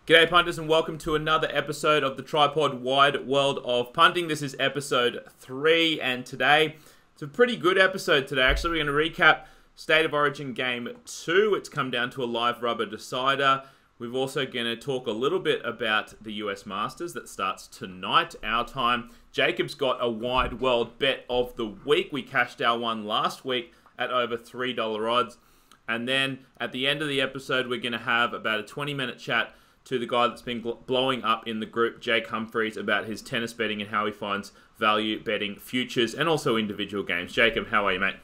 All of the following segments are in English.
G'day punters and welcome to another episode of the Trypod Wide World of Punting. This is episode 3 and today, it's a pretty good episode today. Actually, we're going to recap State of Origin Game 2. It's come down to a live rubber decider. We're also going to talk a little bit about the US Masters that starts tonight, our time. Jacob's got a wide world bet of the week. We cashed our one last week at over $3 odds. And then at the end of the episode, we're going to have about a 20-minute chat to the guy that's been blowing up in the group, Jake Humphreys, about his tennis betting and how he finds value betting futures and also individual games. Jacob, how are you, mate?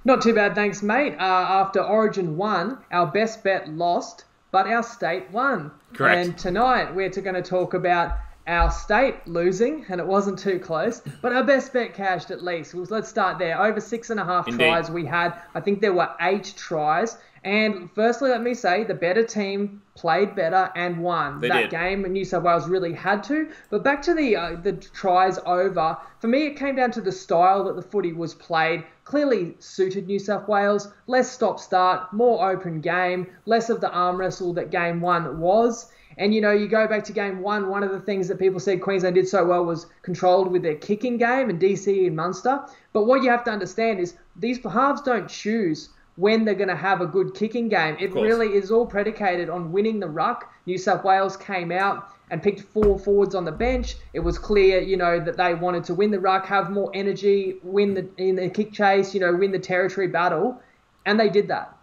Not too bad, thanks, mate. After Origin 1, our best bet lost, but our state won. Correct. And tonight, we're going to talk about our state losing, and it wasn't too close, but our best bet cashed at least. Let's start there. Over 6.5 tries we had. I think there were 8 tries. And firstly, let me say, the better team played better and won that game. And New South Wales really had to. But back to the tries over, for me, it came down to the style that the footy was played. Clearly suited New South Wales. Less stop-start, more open game, less of the arm wrestle that Game 1 was. And, you know, you go back to Game 1, one of the things that people said Queensland did so well was controlled with their kicking game and DC and Munster. But what you have to understand is these halves don't choose when they're going to have a good kicking game. It really is all predicated on winning the ruck. New South Wales came out and picked 4 forwards on the bench. It was clear, you know, that they wanted to win the ruck, have more energy, win in the kick chase, you know, win the territory battle. And they did that.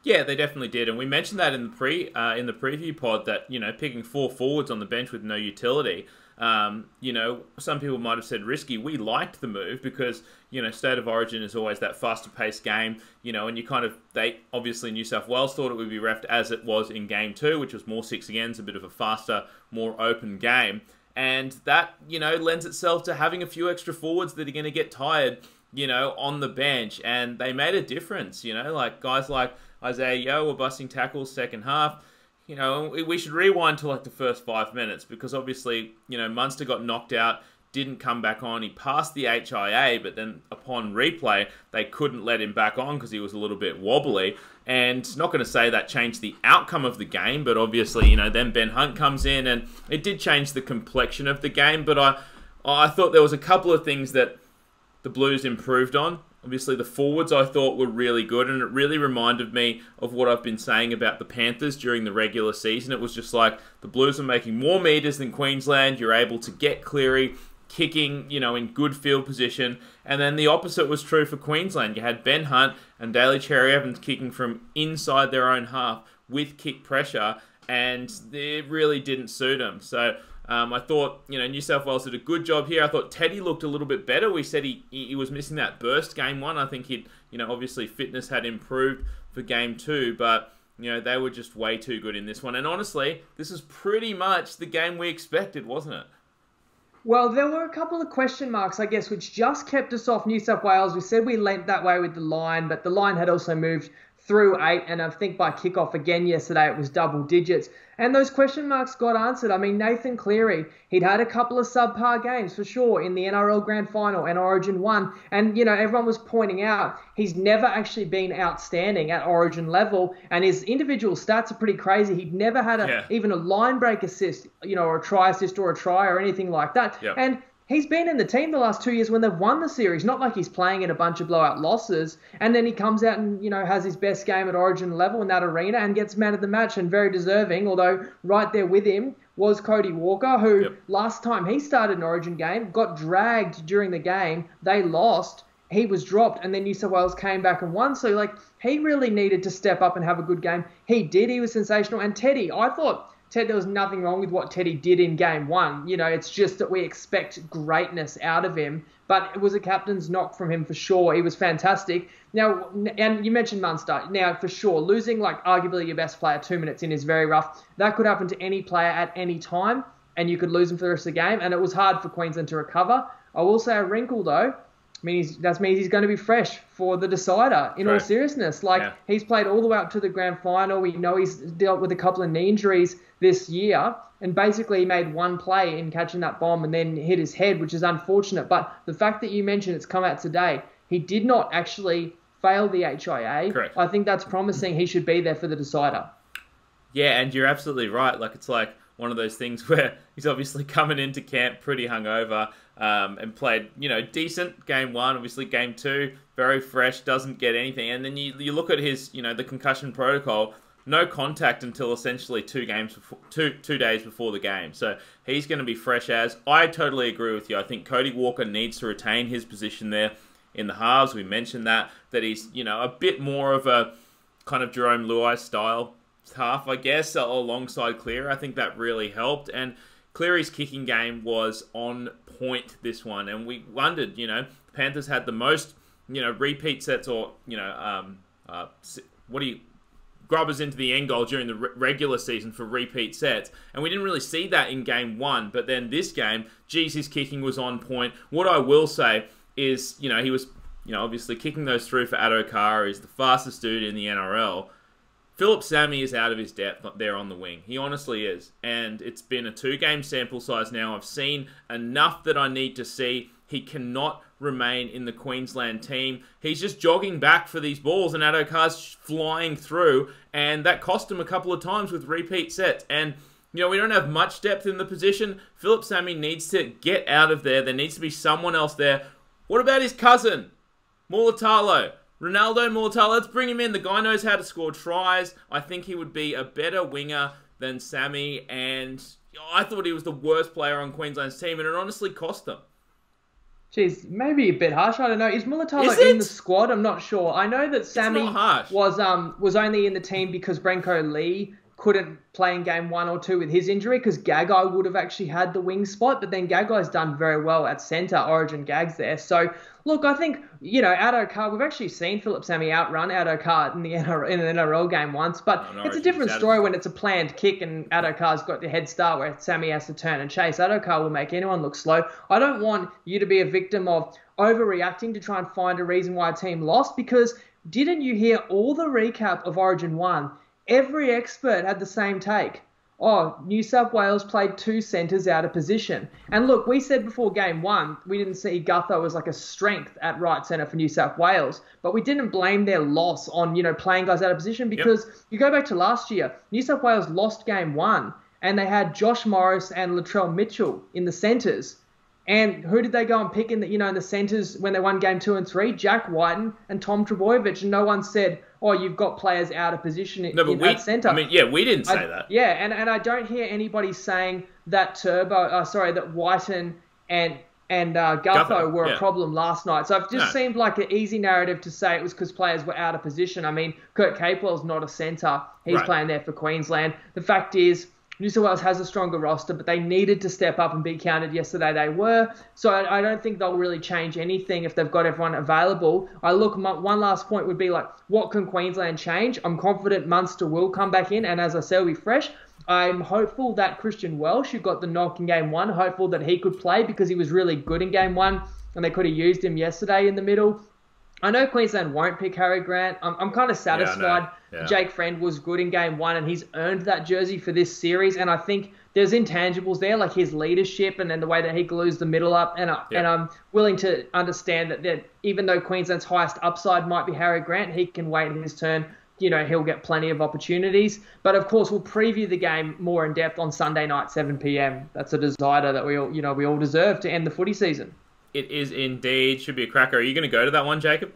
Yeah, they definitely did, and we mentioned that in the preview pod that, you know, picking 4 forwards on the bench with no utility, you know, some people might have said risky. We liked the move because, you know, State of Origin is always that faster paced game, you know, and they obviously New South Wales thought it would be reffed as it was in Game 2, which was more 6 against, a bit of a faster, more open game, and that, you know, lends itself to having a few extra forwards that are going to get tired, you know, on the bench, and they made a difference, you know, like guys like Isaiah Yeo were busting tackles second half. You know, we should rewind to like the first 5 minutes because obviously, you know, Munster got knocked out, didn't come back on. He passed the HIA, but then upon replay, they couldn't let him back on because he was a little bit wobbly. And not going to say that changed the outcome of the game, but obviously, you know, then Ben Hunt comes in and it did change the complexion of the game. But I thought there was a couple of things that the Blues improved on. Obviously, the forwards I thought were really good, and it really reminded me of what I've been saying about the Panthers during the regular season. It was just like the Blues are making more meters than Queensland. You're able to get Cleary kicking, you know, in good field position. And then the opposite was true for Queensland. You had Ben Hunt and Daly Cherry-Evans kicking from inside their own half with kick pressure, and it really didn't suit them. So I thought, you know, New South Wales did a good job here. I thought Teddy looked a little bit better. We said he was missing that burst Game 1. I think he'd, you know, obviously fitness had improved for Game 2, but, you know, they were just way too good in this one. And honestly, this is pretty much the game we expected, wasn't it? Well, there were a couple of question marks, I guess, which just kept us off New South Wales. We said we lent that way with the line, but the line had also moved through 8, and I think by kickoff again yesterday it was double digits. And those question marks got answered. I mean, Nathan Cleary, he'd had a couple of subpar games for sure in the NRL Grand Final and Origin 1. And, you know, everyone was pointing out he's never actually been outstanding at Origin level, and his individual stats are pretty crazy. He'd never had even a line break assist, you know, or a try assist or a try or anything like that. Yep. And he's been in the team the last 2 years when they've won the series, not like he's playing in a bunch of blowout losses. And then he comes out and, you know, has his best game at Origin level in that arena and gets man of the match and very deserving, although right there with him was Cody Walker, who last time he started an Origin game, got dragged during the game. They lost. He was dropped, and then New South Wales came back and won. So, like, he really needed to step up and have a good game. He did. He was sensational. And Teddy, I thought there was nothing wrong with what Teddy did in Game 1. You know, it's just that we expect greatness out of him. But it was a captain's knock from him for sure. He was fantastic. Now, and you mentioned Munster. Now, for sure, losing like arguably your best player 2 minutes in is very rough. That could happen to any player at any time, and you could lose him for the rest of the game. And it was hard for Queensland to recover. I will say a wrinkle, though. That means he's going to be fresh for the decider, in all seriousness. He's played all the way up to the grand final. We know he's dealt with a couple of knee injuries this year, and basically he made one play in catching that bomb and then hit his head, which is unfortunate. But the fact that you mentioned it's come out today, he did not actually fail the HIA. Correct. I think that's promising. He should be there for the decider. Yeah, and you're absolutely right. Like, it's like one of those things where he's obviously coming into camp pretty hungover, and played, decent game one. Obviously, game two, very fresh, doesn't get anything. And then you look at his, the concussion protocol, no contact until essentially 2 days before the game. So he's going to be fresh as. I totally agree with you. I think Cody Walker needs to retain his position there in the halves. We mentioned that he's, a bit more of a kind of Jerome Luai style half, I guess, alongside Cleary. I think that really helped. And Cleary's kicking game was on point this one. And we wondered, the Panthers had the most, repeat sets or, grubbers into the end goal during the regular season for repeat sets. And we didn't really see that in game one. But then this game, his kicking was on point. What I will say is, he was, obviously kicking those through for Addo-Carr. He's the fastest dude in the NRL. Philip Sammy is out of his depth there on the wing. He honestly is. And it's been a 2-game sample size now. I've seen enough that I need to see. He cannot remain in the Queensland team. He's just jogging back for these balls and Addo-Carr's flying through, and that cost him a couple of times with repeat sets. And, we don't have much depth in the position. Philip Sammy needs to get out of there. There needs to be someone else there. What about his cousin, Mulatalo? Ronaldo Mulatalo, let's bring him in. The guy knows how to score tries. I think he would be a better winger than Sammy, and I thought he was the worst player on Queensland's team, and it honestly cost them. Jeez, maybe a bit harsh. I don't know. Is Mulatalo in the squad? I'm not sure. I know that Sammy was only in the team because Brenko Lee couldn't play in game 1 or 2 with his injury, because Gagai would have actually had the wing spot, but then Gagai's done very well at centre. Origin Gags there. So, look, I think, Addo-Carr, we've actually seen Philip Sammy outrun Addo-Carr in an NRL game once, but it's a different story when it's a planned kick and Addo-Carr's got the head start where Sammy has to turn and chase. Addo-Carr will make anyone look slow. I don't want you to be a victim of overreacting to try and find a reason why a team lost, because didn't you hear all the recap of Origin 1? Every expert had the same take. Oh, New South Wales played 2 centres out of position. And look, we said before game 1, we didn't see Gutho as like a strength at right centre for New South Wales, but we didn't blame their loss on, playing guys out of position, because you go back to last year, New South Wales lost game 1 and they had Josh Morris and Latrell Mitchell in the centres. And who did they go and pick in the centres when they won game 2 and 3? Jack Whiten and Tom Trbojevic. And no one said, oh, you've got players out of position at centre. We didn't say that. Yeah, and I don't hear anybody saying that that Whiten and Gutho were a problem last night. So it just seemed like an easy narrative to say it was because players were out of position. I mean, Kurt Capewell's not a centre. He's playing there for Queensland. The fact is, New South Wales has a stronger roster, but they needed to step up and be counted yesterday. They were. So I don't think they'll really change anything if they've got everyone available. One last point would be like, what can Queensland change? I'm confident Munster will come back in, and as I said, will be fresh. I'm hopeful that Christian Welsh, who got the knock in game 1, hopeful that he could play because he was really good in game 1, and they could have used him yesterday in the middle. I know Queensland won't pick Harry Grant. I'm kind of satisfied. Jake Friend was good in game 1 and he's earned that jersey for this series. And I think there's intangibles there, like his leadership and then the way that he glues the middle up. And I'm willing to understand that even though Queensland's highest upside might be Harry Grant, he can wait his turn. He'll get plenty of opportunities. But of course, we'll preview the game more in depth on Sunday night, 7 p.m. That's a decider that we all deserve to end the footy season. It is indeed. Should be a cracker. Are you going to go to that one, Jacob?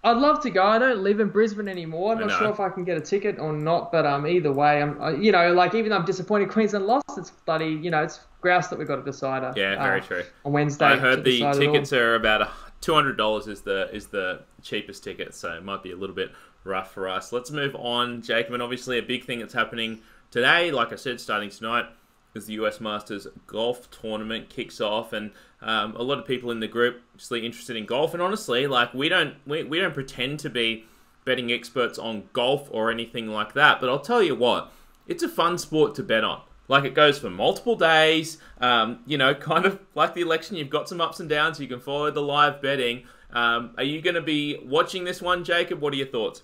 I'd love to go. I don't live in Brisbane anymore. I'm not sure if I can get a ticket or not, but either way, even though I'm disappointed Queensland lost, it's bloody, it's grouse that we've got to decide. Yeah, very true. On Wednesday. I heard the tickets are about $200 is the cheapest ticket, so it might be a little bit rough for us. Let's move on, Jacob, and obviously a big thing that's happening today, like I said, starting tonight, as the US Masters golf tournament kicks off, and a lot of people in the group obviously interested in golf. And honestly, like we don't pretend to be betting experts on golf or anything like that. But I'll tell you what, it's a fun sport to bet on. Like, it goes for multiple days. Kind of like the election, you've got some ups and downs. You can follow the live betting. Are you going to be watching this one, Jacob? What are your thoughts?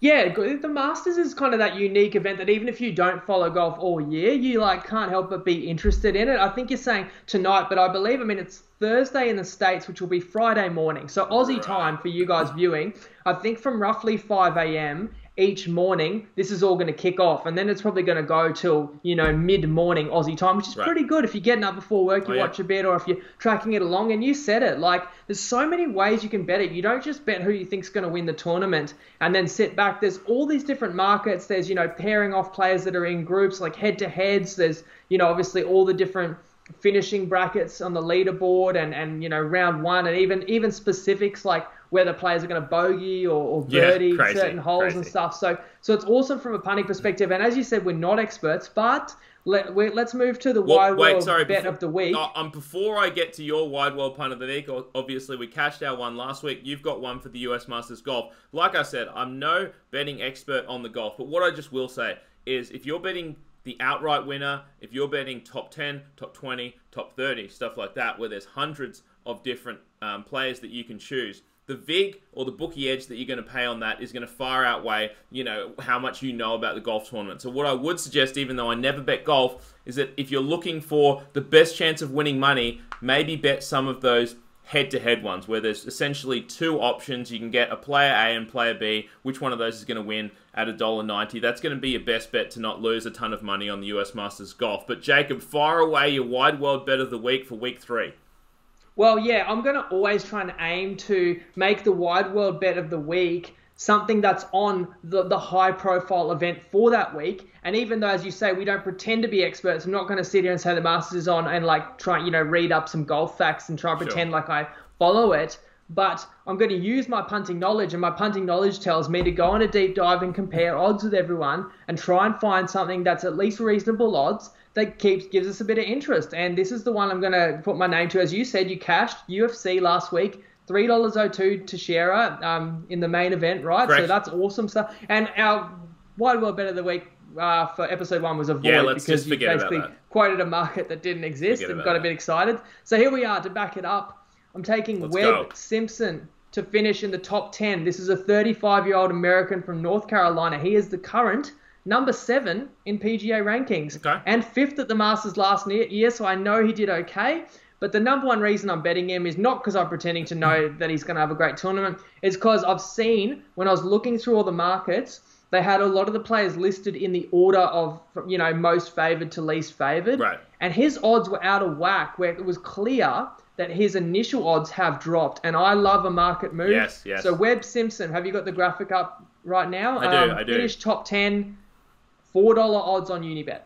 Yeah, the Masters is kind of that unique event that even if you don't follow golf all year, you can't help but be interested in it. I think you're saying tonight, but I believe, it's Thursday in the States, which will be Friday morning. So Aussie time for you guys viewing, I think from roughly 5 a.m. each morning, this is all going to kick off. And then it's probably going to go till, mid-morning Aussie time, which is pretty good. If you're getting up before work, you watch a bit, or if you're tracking it along. And you said it, like, there's so many ways you can bet it. You don't just bet who you think's going to win the tournament and then sit back. There's all these different markets. There's, pairing off players that are in groups, like head-to-heads. There's, obviously all the different finishing brackets on the leaderboard and round one, and even specifics like whether players are going to bogey or birdie certain holes and stuff. So it's awesome from a punting perspective. And as you said, we're not experts, but let's move to the Wide World Bet of the Week. Before I get to your Wide World Punt of the Week, obviously we cashed our one last week. You've got one for the US Masters Golf. Like I said, I'm no betting expert on the golf, but what I just will say is if you're betting the outright winner, if you're betting top 10, top 20, top 30, stuff like that, where there's hundreds of different players that you can choose, the VIG or the bookie edge that you're going to pay on that is going to far outweigh, how much you know about the golf tournament. So what I would suggest, even though I never bet golf, is that if you're looking for the best chance of winning money, maybe bet some of those head-to-head ones where there's essentially two options. You can get a player A and player B. Which one of those is going to win at $1.90? That's going to be your best bet to not lose a ton of money on the US Masters Golf. But Jacob, fire away your Wide World Bet of the Week for week 3. Well, yeah, I'm going to always try and aim to make the Wide World Bet of the Week something that's on the high-profile event for that week. And even though, as you say, we don't pretend to be experts, I'm not going to sit here and say the Masters is on and try, read up some golf facts and try and pretend like I follow it. But I'm going to use my punting knowledge, and my punting knowledge tells me to go on a deep dive and compare odds with everyone and try and find something that's at least reasonable odds that gives us a bit of interest. And this is the one I'm going to put my name to. As you said, you cashed UFC last week. $3.02 to Shearer in the main event, right? Correct. So that's awesome stuff. And our Wide World Bet of the Week for episode 1 was a void because you basically quoted a market that didn't exist and got a bit excited. So here we are to back it up. I'm taking Webb Simpson to finish in the top 10. This is a 35-year-old American from North Carolina. He is the current number 7 in PGA rankings and 5th at the Masters last year, so I know he did okay. But the number one reason I'm betting him is not because I'm pretending to know that he's going to have a great tournament. It's because I've seen, when I was looking through all the markets, they had a lot of the players listed in the order of, most favoured to least favoured. Right. And his odds were out of whack, where it was clear that his initial odds have dropped. And I love a market move. Yes. So Webb Simpson, have you got the graphic up right now? I do. Finished top 10, $4 odds on Unibet.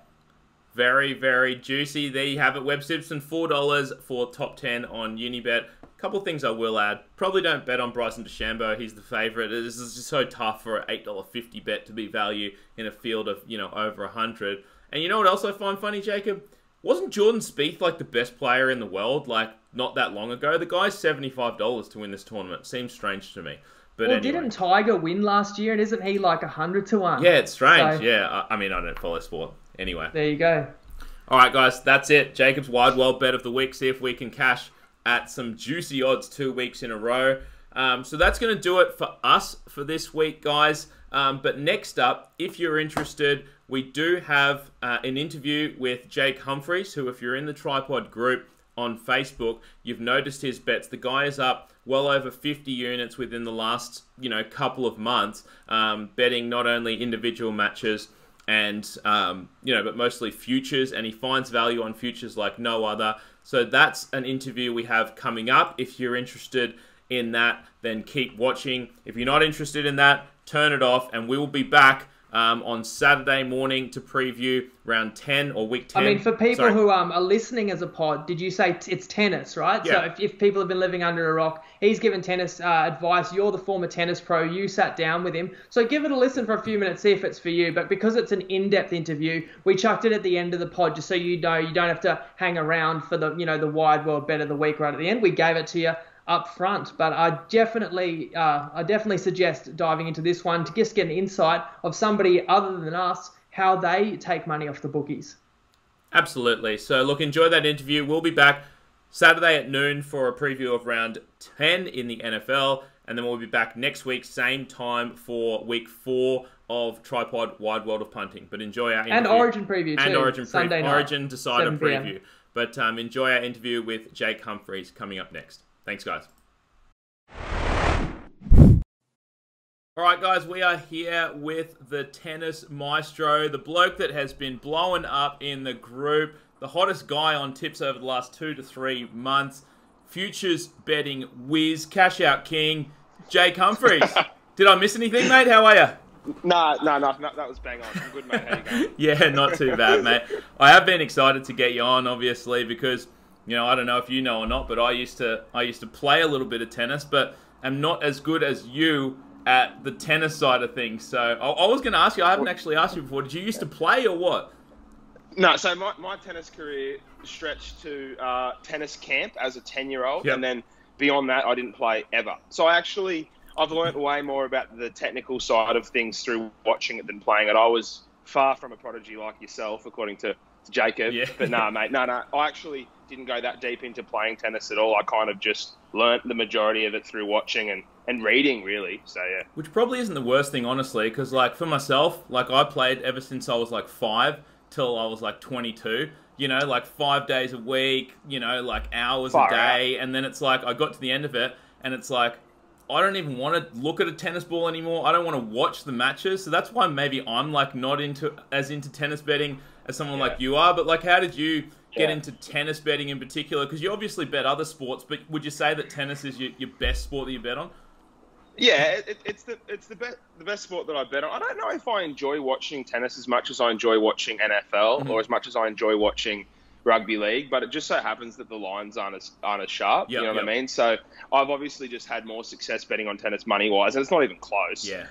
Very, very juicy. There you have it. Webb Simpson, $4 for top 10 on Unibet. A couple of things I will add. Probably don't bet on Bryson DeChambeau. He's the favourite. This is just so tough for an $8.50 bet to be value in a field of, over 100. And you know what else I find funny, Jacob? Wasn't Jordan Spieth the best player in the world, not that long ago? The guy's $75 to win this tournament. Seems strange to me. But anyway. Didn't Tiger win last year? And isn't he 100 to 1? Yeah, it's strange. So, yeah, I don't follow sport. Anyway. There you go. All right, guys, that's it. Jacob's Wide World Bet of the Week. See if we can cash at some juicy odds 2 weeks in a row. So that's going to do it for us for this week, guys. But next up, if you're interested, we do have an interview with Jake Humphreys, who, if you're in the Trypod group on Facebook, you've noticed his bets. The guy is up well over 50 units within the last, couple of months, betting not only individual matches and, but mostly futures, and he finds value on futures like no other. So that's an interview we have coming up. If you're interested in that, then keep watching. If you're not interested in that, turn it off, and we will be back on Saturday morning to preview round 10 or week 10. I mean, for people who are listening as a pod, did you say it's tennis, right? Yeah. So if people have been living under a rock, he's given tennis advice. You're the former tennis pro. You sat down with him. So give it a listen for a few minutes, see if it's for you. But because it's an in-depth interview, we chucked it at the end of the pod just so you know you don't have to hang around for the, the Wide World Bet of the Week right at the end. We gave it to you up front, but I definitely suggest diving into this one to just get an insight of somebody other than us, how they take money off the bookies. Absolutely. So look, enjoy that interview. We'll be back Saturday at noon for a preview of round 10 in the NFL, and then we'll be back next week, same time, for week 4 of Trypod Wide World of Punting. But enjoy our interview. And Origin preview too. And Origin Sunday night, Origin decider 7 p.m. preview. But enjoy our interview with Jake Humphreys coming up next. Thanks, guys. All right, guys, we are here with the tennis maestro, the bloke that has been blowing up in the group, the hottest guy on tips over the last 2 to 3 months, futures betting whiz, cash out king, Jake Humphreys. Did I miss anything, mate? How are you? No, that was bang on. I'm good, mate. How you going? Yeah, not too bad, mate. I have been excited to get you on, obviously, because, I don't know if you know or not, but I used to play a little bit of tennis, but I'm not as good as you at the tennis side of things. So I was going to ask you, I haven't actually asked you before, did you used to play or what? No, so my tennis career stretched to tennis camp as a 10-year-old, Yep. and then beyond that, I didn't play ever. So I've learnt way more about the technical side of things through watching it than playing it. I was far from a prodigy like yourself, according to Jacob. Yeah. But nah, mate, no. I actually didn't go that deep into playing tennis at all. I kind of just learnt the majority of it through watching and reading, really. So, yeah. Which probably isn't the worst thing, honestly, because, for myself, I played ever since I was, 5 till I was, 22. 5 days a week, hours Far a day. And then it's I got to the end of it, and it's I don't even want to look at a tennis ball anymore. I don't want to watch the matches. So that's why maybe I'm, not into tennis betting as someone like you are. But, how did you get into tennis betting in particular? Because you obviously bet other sports, but would you say that tennis is your best sport that you bet on? Yeah, it's the best sport that I bet on. I don't know if I enjoy watching tennis as much as I enjoy watching NFL or as much as I enjoy watching rugby league, but it just so happens that the lines aren't as sharp. You know what I mean? So I've obviously just had more success betting on tennis money wise, and it's not even close. Yeah.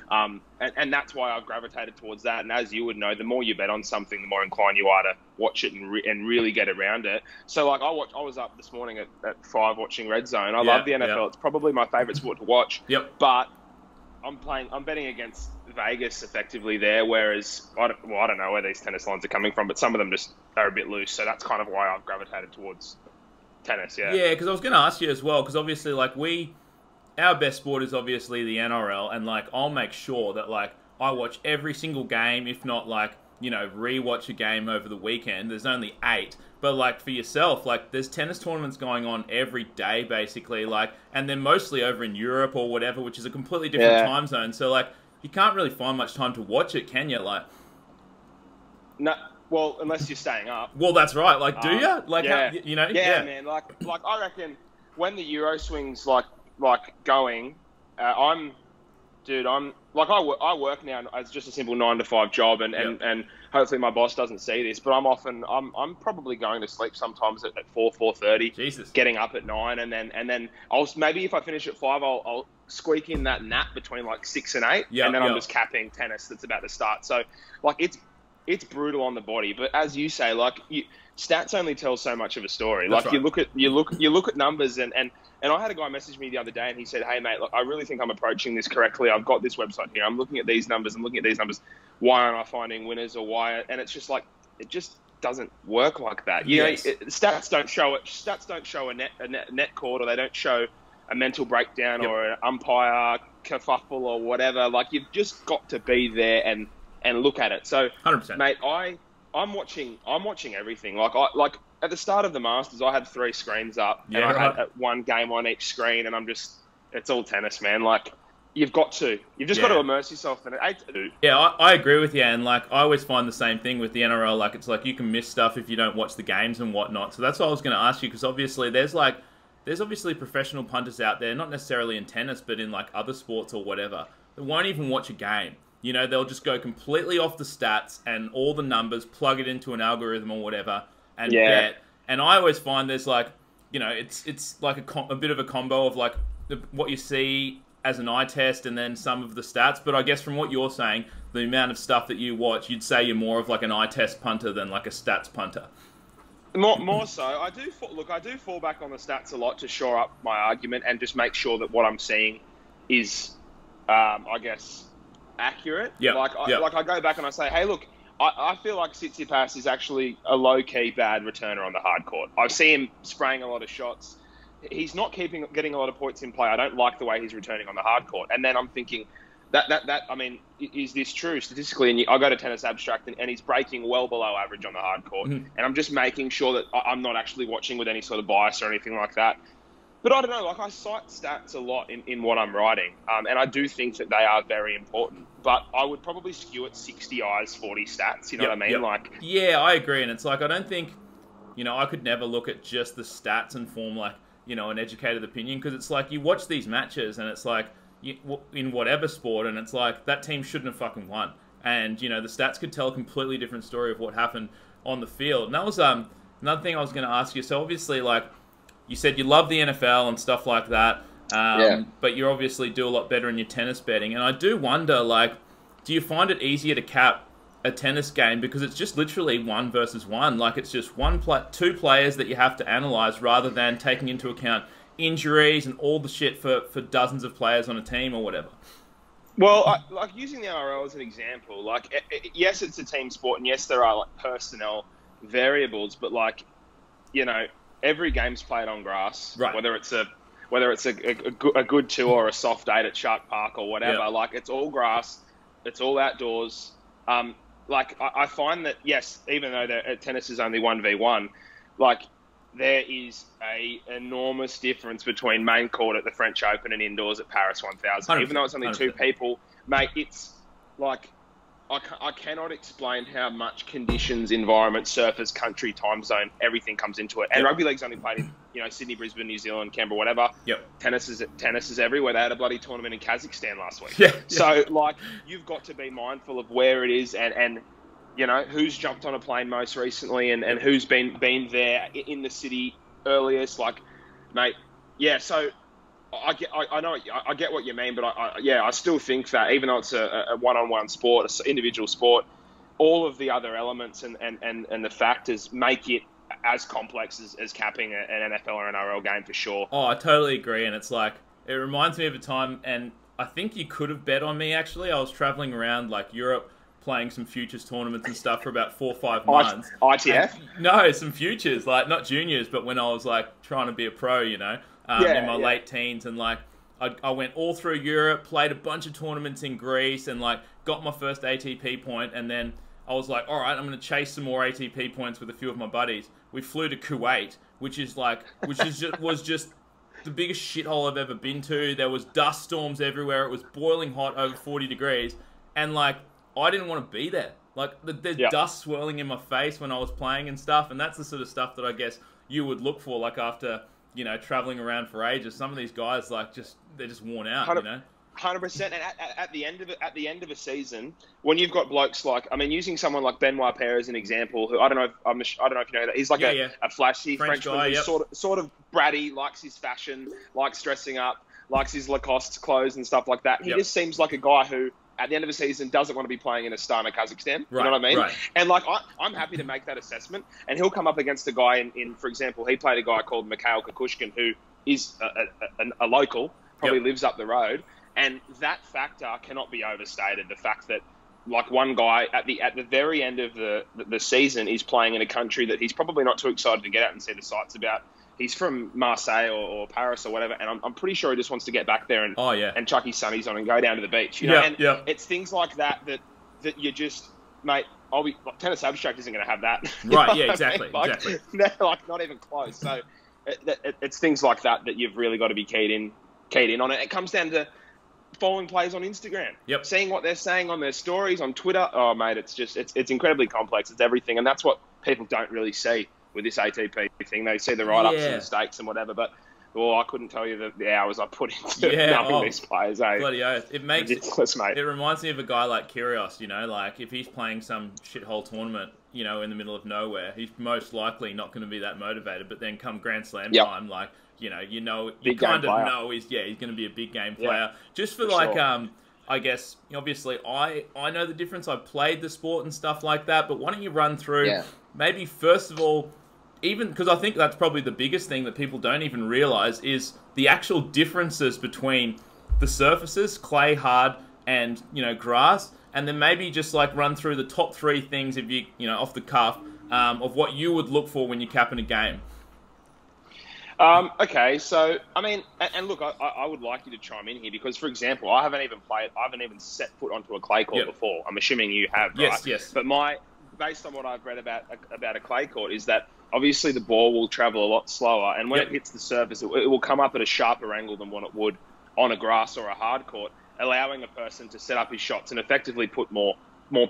And that's why I've gravitated towards that. And as you would know, the more you bet on something, the more inclined you are to watch it and really get around it. So I was up this morning at 5 watching Red Zone. I love the NFL. Yeah. It's probably my favorite sport to watch. Yep. But I'm betting against Vegas effectively there, whereas I don't know where these tennis lines are coming from, but some of them just are a bit loose. So that's kind of why I've gravitated towards tennis. Yeah. Yeah, because I was going to ask you as well, because obviously our best sport is obviously the NRL, and I'll make sure that I watch every single game, if not rewatch a game over the weekend. There's only 8. But for yourself, there's tennis tournaments going on every day, basically, and they're mostly over in Europe or whatever, which is a completely different time zone. So you can't really find much time to watch it, can you? No, well, unless you're staying up. Well, that's right. Do you? Yeah. Yeah, man. I reckon when the Euro swings going, I work now as just a simple 9 to 5 job, and hopefully my boss doesn't see this, but I'm probably going to sleep sometimes at 4:30. Jesus. Getting Getting up at 9, and then I'll maybe if I finish at 5, I'll squeak in that nap between 6 and 8, and then I'm just capping tennis that's about to start. So it's brutal on the body, but as you say, stats only tell so much of a story. That's right. You look at numbers, and I had a guy message me the other day, and he said, "Hey mate, look, I really think I'm approaching this correctly. I've got this website here. I'm looking at these numbers. Why aren't I finding winners or why?" And it's just it just doesn't work like that. Stats don't show it. Stats don't show a net court, or they don't show a mental breakdown or an umpire kerfuffle or whatever. You've just got to be there and look at it. So, 100%. mate, I'm watching everything. At the start of the Masters, I had 3 screens up, and I had one game on each screen, and it's all tennis, man. You've just got to immerse yourself in it. Yeah, I agree with you, and I always find the same thing with the NRL. It's you can miss stuff if you don't watch the games and whatnot. So that's what I was going to ask you, because obviously there's obviously professional punters out there, not necessarily in tennis, but in other sports or whatever, that won't even watch a game. They'll just go completely off the stats and all the numbers, plug it into an algorithm or whatever, and bet. And I always find there's it's a bit of a combo of what you see as an eye test and then some of the stats. But I guess from what you're saying, the amount of stuff that you watch, you'd say you're more of an eye test punter than a stats punter. More so. I do fall back on the stats a lot to shore up my argument and just make sure that what I'm seeing is, I guess, accurate. I go back and I say, hey, look, I feel like Tsitsipas is actually a low-key bad returner on the hard court. I see him spraying a lot of shots. He's not getting a lot of points in play. I don't like the way he's returning on the hard court. And then I'm thinking, is this true statistically? And I go to Tennis Abstract, and he's breaking well below average on the hard court. Mm-hmm. And I'm just making sure that I'm not actually watching with any sort of bias or anything like that. But I don't know, like I cite stats a lot in what I'm writing, and I do think that they are very important. But I would probably skew it 60 eyes, 40 stats. You know what I mean? Yep. Like, yeah, I agree. And it's like, I don't think, I could never look at just the stats and form like, an educated opinion, because it's like you watch these matches and it's like in whatever sport, and it's like that team shouldn't have fucking won. And, the stats could tell a completely different story of what happened on the field. And that was another thing I was going to ask you. So obviously, like, you said you love the NFL and stuff like that, but you obviously do a lot better in your tennis betting. And I do wonder, like, do you find it easier to cap a tennis game because it's just literally 1 versus 1? Like, it's just two players that you have to analyze rather than taking into account injuries and all the shit for dozens of players on a team or whatever. Well, like using the NRL as an example, like, yes, it's a team sport, and yes, there are like personnel variables, but like, every game's played on grass, right? Whether it's a good 2 or a soft 8 at Shark Park or whatever, like it's all grass, it's all outdoors. Like I find that, yes, even though tennis is only 1v1, like there is a enormous difference between main court at the French Open and indoors at Paris 1000. Even though it's only 2 people, mate, it's like I cannot explain how much conditions, environment, surface, country, time zone, everything comes into it. And rugby league's only played in Sydney, Brisbane, New Zealand, Canberra, whatever. Tennis is everywhere. They had a bloody tournament in Kazakhstan last week. So like you've got to be mindful of where it is and who's jumped on a plane most recently and who's been there in the city earliest. Like, mate, so I get what you mean, but I still think that even though it's a one-on-one sport, an individual sport, all of the other elements and the factors make it as complex as capping an NFL or an NRL game for sure. Oh, I totally agree, and it's like, it reminds me of a time, and I think you could have bet on me, actually. I was traveling around like Europe, playing some futures tournaments and stuff for about 4 or 5 months. ITF? No, some futures, like not juniors, but when I was like trying to be a pro, in my late teens, and like I went all through Europe, played a bunch of tournaments in Greece, and like got my first ATP point, and then I was like, all right, I'm going to chase some more ATP points with a few of my buddies. We flew to Kuwait, which was just the biggest shithole I've ever been to. There was dust storms everywhere. It was boiling hot, over 40 degrees, and like I didn't want to be there. Like there's dust swirling in my face when I was playing and stuff, and that's the sort of stuff that I guess you would look for, like after traveling around for ages. Some of these guys, like, they're just worn out, 100%. And at the end of a season, when you've got blokes like, I mean, using someone like Benoit Paire as an example, who I don't know if you know that, he's like a flashy Frenchman guy, who's sort of bratty, likes his fashion, likes dressing up, likes his Lacoste clothes and stuff like that. He just seems like a guy who, at the end of the season, doesn't want to be playing in Astana, Kazakhstan. You know what I mean? Right. And like, I'm happy to make that assessment. And he'll come up against a guy in for example, he played a guy called Mikhail Kukushkin, who is a local, probably lives up the road. And that factor cannot be overstated. The fact that, like, one guy at the very end of the season is playing in a country that he's probably not too excited to get out and see the sights about. He's from Marseille or Paris or whatever, and I'm pretty sure he just wants to get back there and chuck his sunnies on and go down to the beach. It's things like that you just, mate. Tennis Abstract isn't going to have that. Right? Yeah, exactly. Exactly. Like, not even close. So it's things like that you've really got to be keyed in on. It comes down to following players on Instagram, seeing what they're saying on their stories on Twitter. Oh, mate, it's incredibly complex. It's everything, and that's what people don't really see with this ATP thing. They see the write-ups and mistakes and whatever, but I couldn't tell you the hours I put into knowing these players. Bloody oath. It makes ridiculous, mate. It reminds me of a guy like Kyrgios, like if he's playing some shithole tournament, in the middle of nowhere, he's most likely not going to be that motivated, but then come Grand Slam time, like, you kind of know he's going to be a big game player. Just for like, sure. I guess, obviously, I know the difference. I've played the sport and stuff like that, but why don't you run through, maybe first of all, even because I think that's probably the biggest thing that people don't even realize is the actual differences between the surfaces, clay, hard, and, grass, and then maybe just like run through the top 3 things if you, off the cuff, of what you would look for when you're capping a game. Okay, so, I mean, and look, I would like you to chime in here because, for example, I haven't even set foot onto a clay court before. I'm assuming you have, right? Yes. But my based on what I've read about a clay court, is that obviously the ball will travel a lot slower, and when it hits the surface, it will come up at a sharper angle than what it would on a grass or a hard court, allowing a person to set up his shots and effectively put more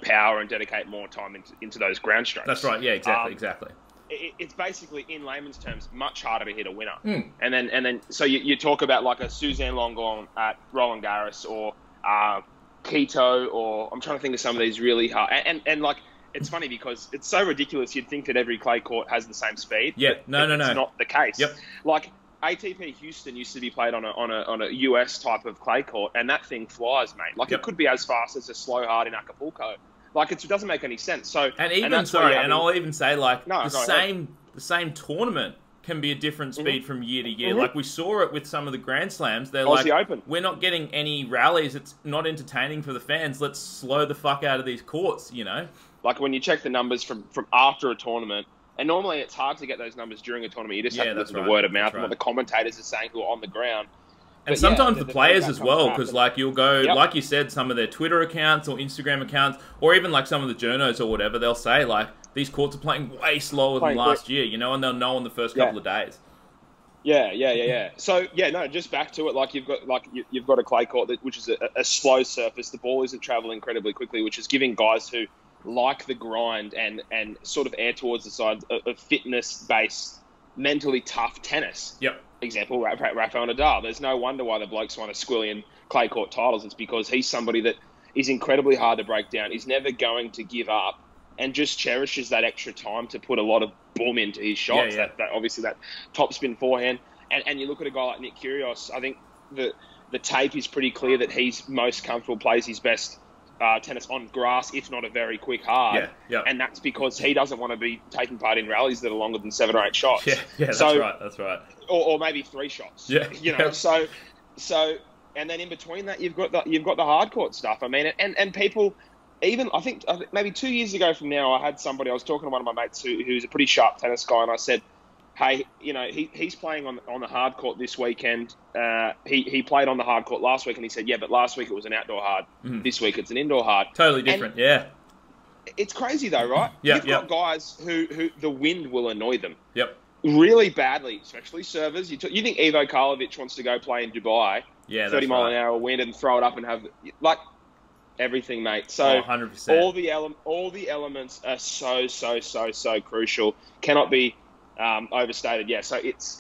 power and dedicate more time into those ground strokes. That's right. Yeah, exactly. It's basically, in layman's terms, much harder to hit a winner. And then, so you talk about like a Suzanne Longon at Roland Garros, or Quito, or I'm trying to think of some of these really hard. And like, it's funny because it's so ridiculous. You'd think that every clay court has the same speed. Yeah, no. It's not the case. Yep. Like ATP Houston used to be played on a US type of clay court, and that thing flies, mate. Like it could be as fast as a slow hard in Acapulco. Like it doesn't make any sense. So and I'll even say like the same tournament can be a different speed from year to year. Like we saw it with some of the Grand Slams. They're Aussie like, Open. We're not getting any rallies. It's not entertaining for the fans. Let's slow the fuck out of these courts, you know? Like when you check the numbers from after a tournament, and normally it's hard to get those numbers during a tournament. You just have to listen to word of mouth and what the commentators are saying who are on the ground. And sometimes the players as well, because like you'll go, like you said, some of their Twitter accounts or Instagram accounts, or even like some of the journos or whatever, they'll say like, these courts are playing way slower than last year, you know, and they'll know in the first couple of days. Yeah. So just back to it. Like you've got a clay court which is a slow surface. The ball isn't traveling incredibly quickly, which is giving guys who like the grind and sort of err towards the side of fitness-based, mentally tough tennis. Yep. Example, Rafael Nadal. There's no wonder why the bloke's won a squillion clay court titles. It's because he's somebody that is incredibly hard to break down. He's never going to give up, and just cherishes that extra time to put a lot of boom into his shots. Yeah. That obviously that top spin forehand. And you look at a guy like Nick Kyrgios. I think the tape is pretty clear that he's most comfortable, plays his best tennis on grass, if not a very quick hard. Yeah. And that's because he doesn't want to be taking part in rallies that are longer than 7 or 8 shots. Yeah, that's right. Or maybe 3 shots. Yeah. You know, so and then in between that you've got the hard court stuff. I mean, and people, even I think maybe 2 years ago from now, I was talking to one of my mates who's a pretty sharp tennis guy, and I said, hey, you know, he's playing on the hard court this weekend. He played on the hard court last week, and he said, yeah, but last week it was an outdoor hard. This week it's an indoor hard. Totally different, yeah. It's crazy though, right? You've got guys who the wind will annoy them. Yep. Really badly, especially servers. You think Ivo Karlovic wants to go play in Dubai? Yeah, 30 mile an hour wind and throw it up and have like everything, mate. So 100%. all the elements are so crucial. Cannot be overstated. Yeah. So it's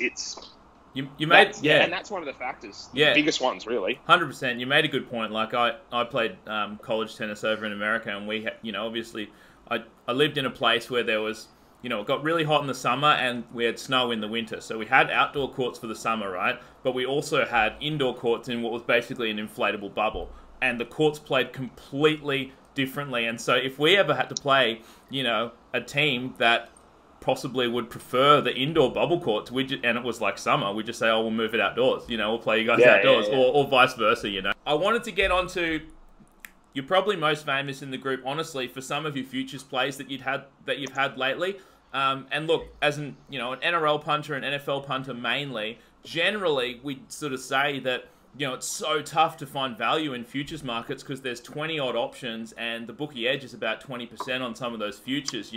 you made and that's one of the factors. The biggest ones, really. 100%. You made a good point. Like I played college tennis over in America, and we had, obviously I lived in a place where there was, it got really hot in the summer and we had snow in the winter. So we had outdoor courts for the summer, right? But we also had indoor courts in what was basically an inflatable bubble. And the courts played completely differently. And so if we ever had to play, a team that possibly would prefer the indoor bubble courts, and it was like summer, we'd just say, we'll move it outdoors. We'll play you guys outdoors, or vice versa, I wanted to get onto... You're probably most famous in the group, honestly, for some of your futures plays that you've had lately. And look, as an NRL punter and NFL punter mainly, generally we sort of say that it's so tough to find value in futures markets because there's 20 odd options and the bookie edge is about 20% on some of those futures.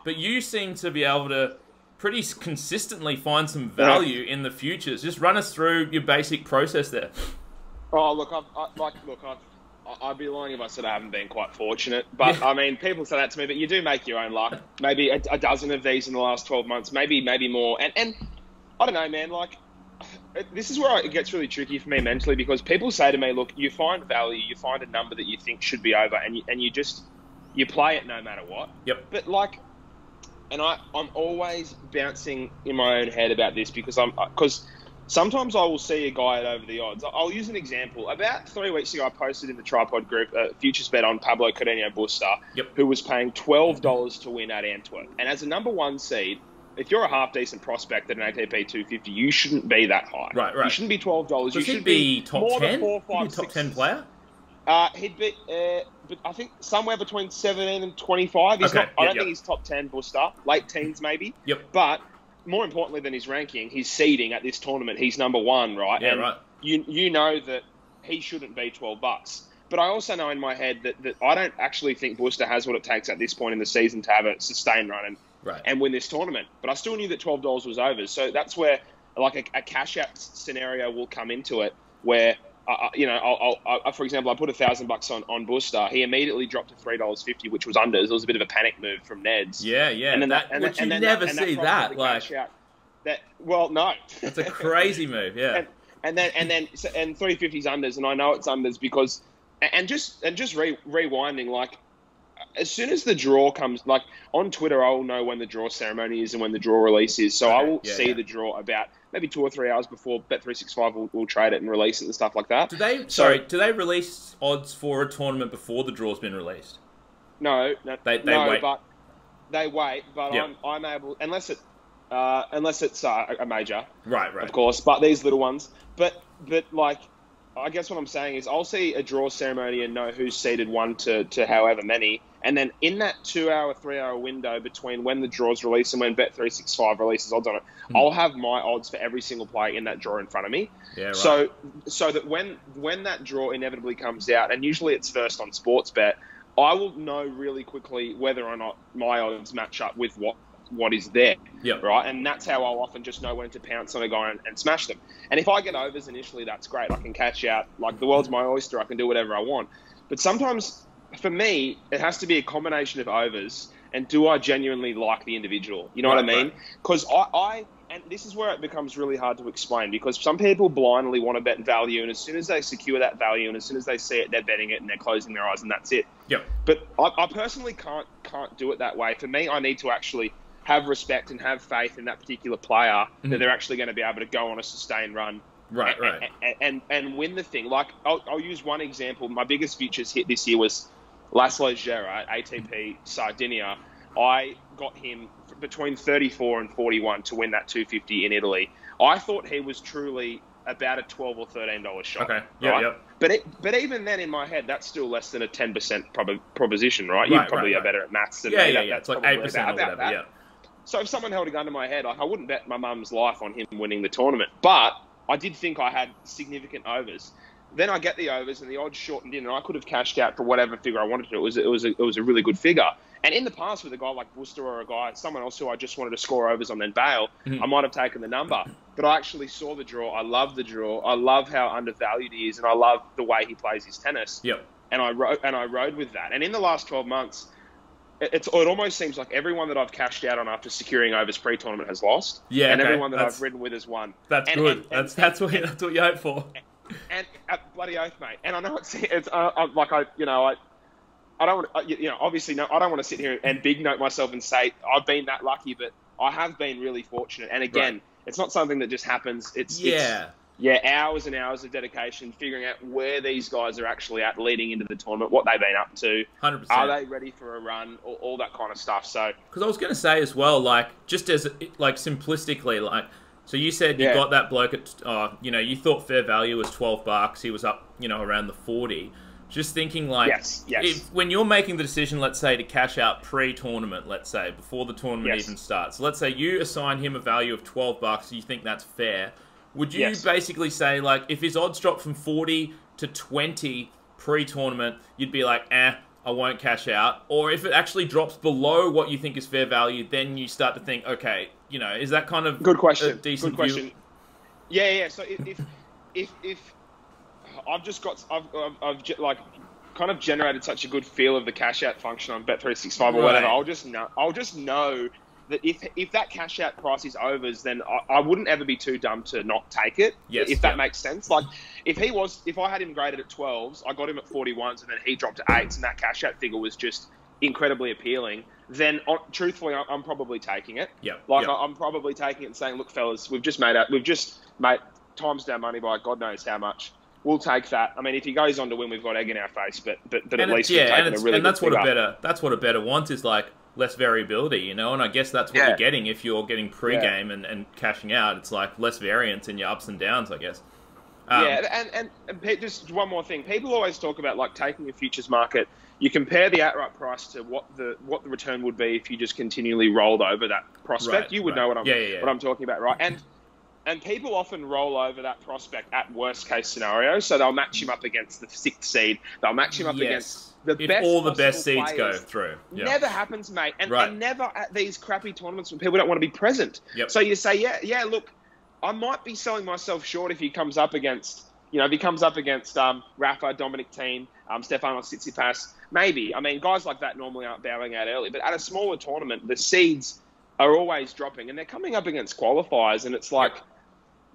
But you seem to be able to pretty consistently find some value in the futures. Just run us through your basic process there. Oh, look, I'd be lying if I said I haven't been quite fortunate. But, I mean, people say that to me, but you do make your own luck. Maybe a dozen of these in the last 12 months, maybe more. And I don't know, man, like, this is where it gets really tricky for me mentally because people say to me, look, you find value, you find a number that you think should be over, and you play it no matter what. Yep. But, like, and I'm always bouncing in my own head about this because sometimes I will see a guy at over the odds. I'll use an example. About 3 weeks ago, I posted in the Trypod group a futures bet on Pablo Carreño Busta, who was paying $12 to win at Antwerp. And as a number 1 seed, if you're a half-decent prospect at an ATP 250, you shouldn't be that high. Right. You shouldn't be $12. You should be top more 10? Than 4, 5, top 10 player? He'd be, but I think somewhere between 17 and 25. I don't think he's top 10 Busta. Late teens, maybe. Yep. But more importantly than his ranking, his seeding at this tournament, he's number 1, right? Yeah, and right. You know that he shouldn't be $12. But I also know in my head that I don't actually think Worcester has what it takes at this point in the season to have a sustained run and win this tournament. But I still knew that $12 was over. So that's where like a cash out scenario will come into it where, I'll for example, I put $1,000 on Worcester. He immediately dropped to $3.50, which was unders. It was a bit of a panic move from Ned's. Yeah. And then you never see that. Like, well, no. It's a crazy move, yeah. And 350's unders, and I know it's unders because, and just rewinding, like, as soon as the draw comes, like, on Twitter, I'll know when the draw ceremony is and when the draw release is. So I will see the draw about maybe 2 or 3 hours before Bet365 will trade it and release it and stuff like that. Do they release odds for a tournament before the draw's been released? No, they wait. But they wait. But I'm able, unless it's a major, right, of course. But these little ones, but like, I guess what I'm saying is I'll see a draw ceremony and know who's seeded 1 to however many. And then in that 2 hour, 3 hour window between when the draw's released and when Bet365 releases odds on it, I'll have my odds for every single player in that draw in front of me. Yeah, right. So that when that draw inevitably comes out, and usually it's first on Sportsbet, I will know really quickly whether or not my odds match up with what is there, right? And that's how I'll often just know when to pounce on a guy and smash them. And if I get overs initially, that's great. I can catch out. Like, the world's my oyster. I can do whatever I want. But sometimes, for me, it has to be a combination of overs and do I genuinely like the individual? You know what I mean? Because and this is where it becomes really hard to explain, because some people blindly want to bet value, and as soon as they secure that value and as soon as they see it, they're betting it and they're closing their eyes and that's it. Yep. But I personally can't do it that way. For me, I need to actually have respect and have faith in that particular player that they're actually going to be able to go on a sustained run, and win the thing. Like, I'll use one example. My biggest futures hit this year was Laszlo Gera at ATP Sardinia. I got him between 34 and 41 to win that 250 in Italy. I thought he was truly about a $12 or $13 shot. Okay. Yeah. But even then, in my head, that's still less than a 10% proposition, right? You probably are better at maths than me. Yeah. It's like 8% or whatever. That. Yeah. So if someone held a gun to my head, I wouldn't bet my mum's life on him winning the tournament. But I did think I had significant overs. Then I get the overs and the odds shortened in, and I could have cashed out for whatever figure I wanted to. It was a really good figure. And in the past, with a guy like Worcester or someone else who I just wanted to score overs on then bail, I might have taken the number. But I actually saw the draw. I love the draw. I love how undervalued he is, and I love the way he plays his tennis. Yep. And I rode with that. And in the last 12 months, it almost seems like everyone that I've cashed out on after securing overs pre-tournament has lost. Yeah, and everyone that I've ridden with has won. That's good. That's what you hope for. And bloody oath, mate. And I know I don't want obviously no, I don't want to sit here and big note myself and say I've been that lucky, but I have been really fortunate. And again, it's not something that just happens. It's hours and hours of dedication, figuring out where these guys are actually at leading into the tournament, what they've been up to, 100%. Are they ready for a run, all that kind of stuff. So, because I was going to say as well, like, just as like simplistically, like, so you said you got that bloke at, you thought fair value was $12. He was up, around the 40. Just thinking, like, yes. When you're making the decision, let's say, to cash out pre-tournament, let's say, before the tournament even starts. So let's say you assign him a value of $12, you think that's fair. Would you basically say, like, if his odds drop from 40 to 20 pre-tournament, you'd be like, I won't cash out? Or if it actually drops below what you think is fair value, then you start to think, okay, is that kind of good question? A decent good question. View? Yeah. So if I've kind of generated such a good feel of the cash out function on Bet365 or whatever, I'll just know that if that cash out price is overs, then I wouldn't ever be too dumb to not take it. If that makes sense. Like, if I had him graded at 12s, I got him at 41s, and then he dropped to 8s, and that cash out figure was just incredibly appealing, then truthfully, I'm probably taking it. I'm probably taking it and saying, look, fellas, we've just made times down money by God knows how much. We'll take that. I mean, if he goes on to win, we've got egg in our face, but at least we've taken a really good figure. That's what a better wants, is like less variability, and I guess that's what you're getting if you're getting pre-game and cashing out. It's like less variance in your ups and downs, I guess. And just one more thing. People always talk about, like, taking a futures market. You compare the outright price to what the return would be if you just continually rolled over that prospect. You would know what I'm talking about, right? And people often roll over that prospect at worst case scenario. So they'll match him up against the 6th seed. They'll match him up against all the best seeds players. Go through. Yep. Never happens, mate. And never at these crappy tournaments when people don't want to be present. Yep. So you say, yeah, look, I might be selling myself short if he comes up against, Rafa, Dominic Thiem, Stefano Tsitsipas, maybe. I mean, guys like that normally aren't bowing out early. But at a smaller tournament, the seeds are always dropping. And they're coming up against qualifiers. And it's like...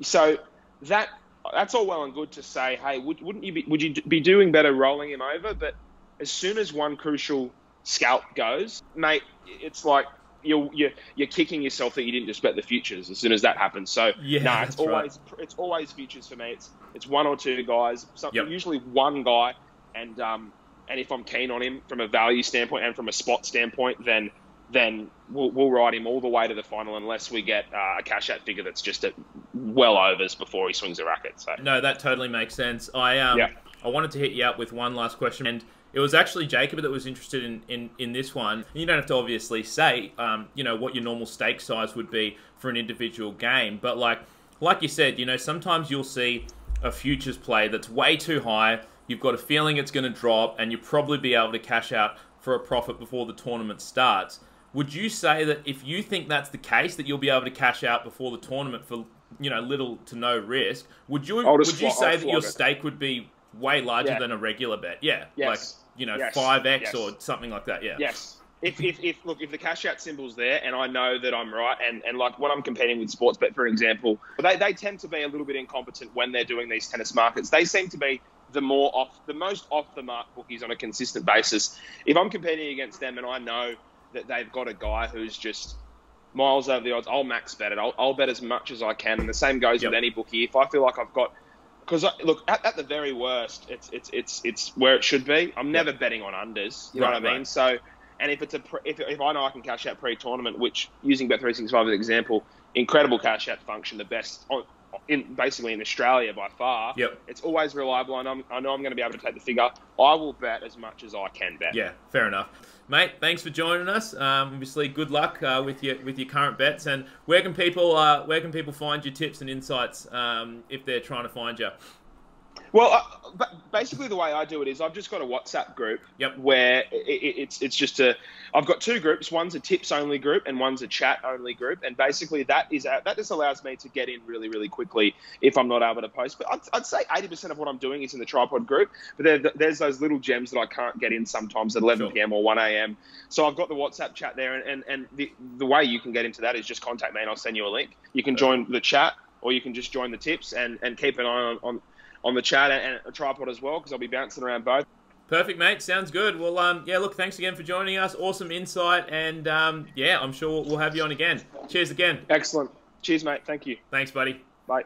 So that's all well and good to say, hey, would you be doing better rolling him over? But as soon as one crucial scalp goes, mate, it's like you're kicking yourself that you didn't just bet the futures as soon as that happens. So it's always futures for me. It's one or two guys, usually one guy, and if I'm keen on him from a value standpoint and from a spot standpoint, then we'll ride him all the way to the final unless we get a cash-out figure that's just at well overs before he swings a racket. So. No, that totally makes sense. I wanted to hit you up with one last question, and it was actually Jacob that was interested in this one. You don't have to obviously say, what your normal stake size would be for an individual game, but like you said, sometimes you'll see a futures play that's way too high. You've got a feeling it's going to drop, and you'll probably be able to cash out for a profit before the tournament starts. Would you say that if you think that's the case, that you'll be able to cash out before the tournament for little to no risk? Would you say that your stake would be way larger than a regular bet? Yeah, yes. 5x or something like that. Yeah. Yes. If the cash out symbol's there, and I know that I'm right, and like when I'm competing with Sportsbet, for example, they tend to be a little bit incompetent when they're doing these tennis markets. They seem to be the most off the mark bookies on a consistent basis. If I'm competing against them and I know that they've got a guy who's just miles over the odds, I'll max bet it. I'll bet as much as I can. And the same goes with any bookie. If I feel like I've got, because look, at the very worst, it's where it should be. I'm never betting on unders. You know what I mean? Right. So, and if I know I can cash out pre-tournament, which using Bet365 as an example, incredible cash out function, the best basically in Australia by far. Yep. It's always reliable. I know I'm going to be able to take the figure. I will bet as much as I can bet. Yeah, fair enough. Mate, thanks for joining us. Obviously, good luck with your current bets. And where can people find your tips and insights if they're trying to find you? Well, basically the way I do it is I've just got a WhatsApp group where it's just I've got two groups. One's a tips only group and one's a chat only group. And basically that just allows me to get in really, really quickly if I'm not able to post. But I'd say 80% of what I'm doing is in the Trypod group. But there's those little gems that I can't get in sometimes at 11 p.m. or 1 a.m. So I've got the WhatsApp chat there. And the way you can get into that is just contact me and I'll send you a link. You can join the chat or you can just join the tips and keep an eye on the chat and a Trypod as well, because I'll be bouncing around both. Perfect, mate. Sounds good. Well, look, thanks again for joining us. Awesome insight, and I'm sure we'll have you on again. Cheers again. Excellent. Cheers, mate. Thank you. Thanks, buddy. Bye.